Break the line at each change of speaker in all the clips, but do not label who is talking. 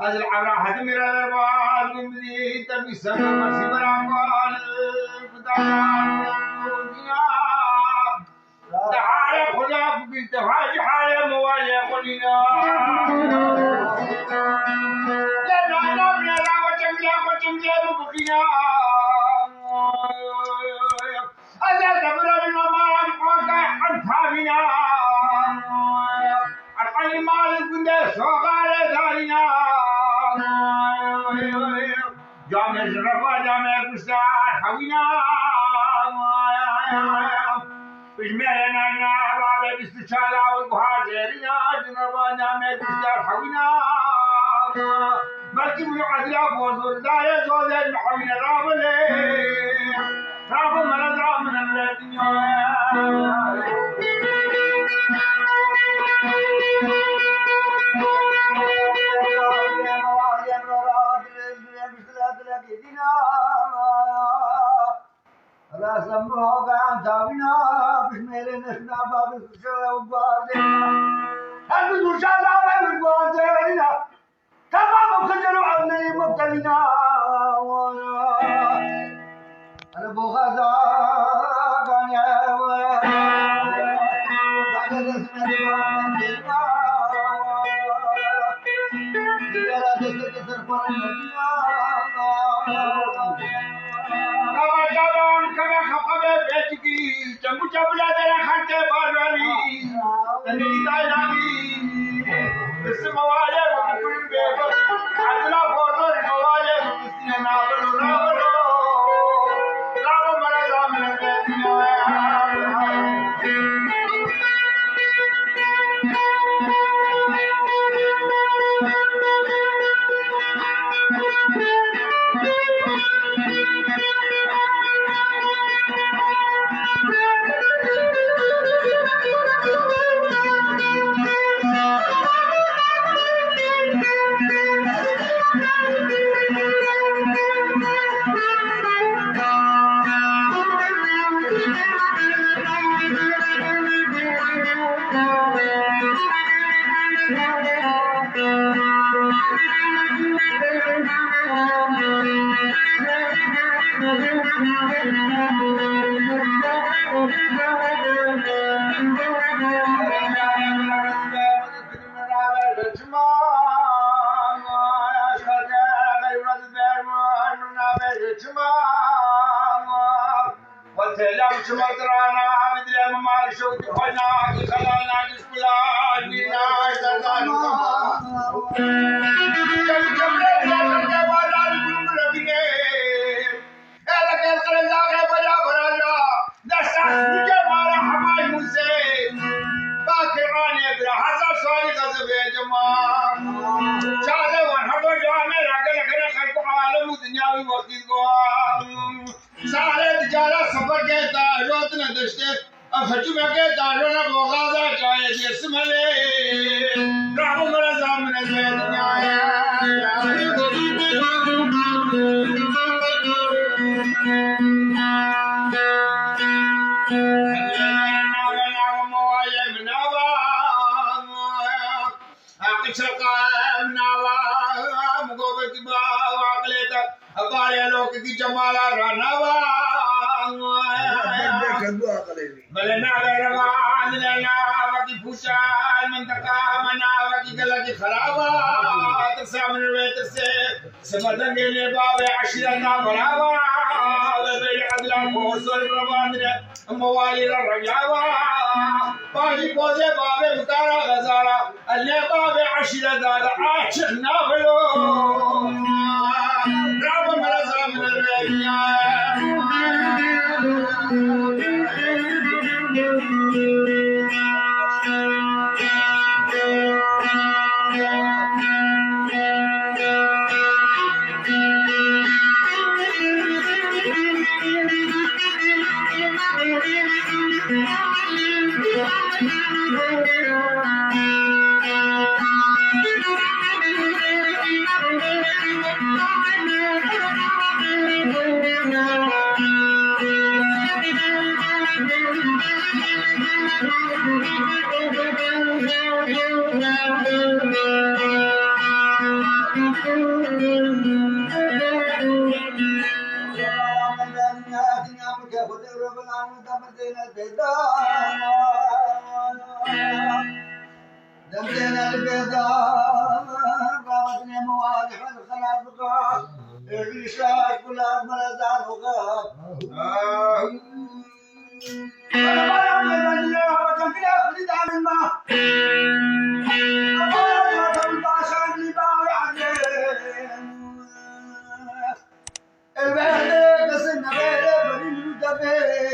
هذا العبرة هذا ميرا الأربعة المدي تبي سما مسيبر عقال بدار تعالى خلاف بالتفاج حالة موالي قلنا لا لا لا لا لا وجملا بقينا هذا دبر المال قاك حتى القلب مال الكندس وقال دارنا جامع الرفا جامع الكسار حوينا بجمعنا بابا باستشالة والبهار زيرنا جنرفا جامع الكسار حوينا بلكي من عدلا فوزور داري زوزي محوينا رابلي رابو من ادرا من الدنيا سمعوا عن تابنا بشمير نشنا باب الشوى وبعدنا هل المشاهدة باب وبعدنا تمام خجلوا عني مبتلنا أنا بغزا كان يا بعد رسمة ديوانا لا تستكثر فرنا जम्मू चबला तेरा खंडे बारवानी तनीता यानी इस मवाले मुकुल बेगो अगला फोटो मवाले मुस्तिया नावलो रावलो राव मरा राम ने
دمدنا البيضاء قامتنا مواجح الخلافقة الرشاق كل مرضان وغاب أنا ما أعمل من الله وكان كده أخلي دعم الماء أقول لك الباشا اللي باوي عليه البهدة قسم نبيل بني المدبير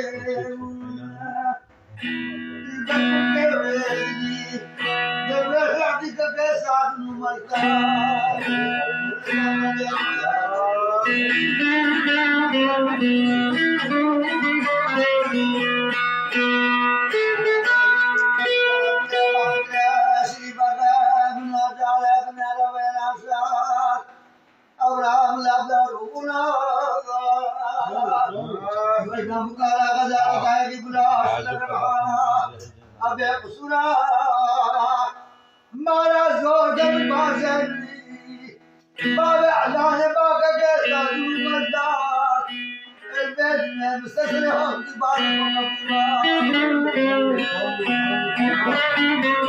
मारा जोर जब बाज़नी बाबे अल्लाह बाका के साधु मर्दार البيت में मुस्तसले हो की बात को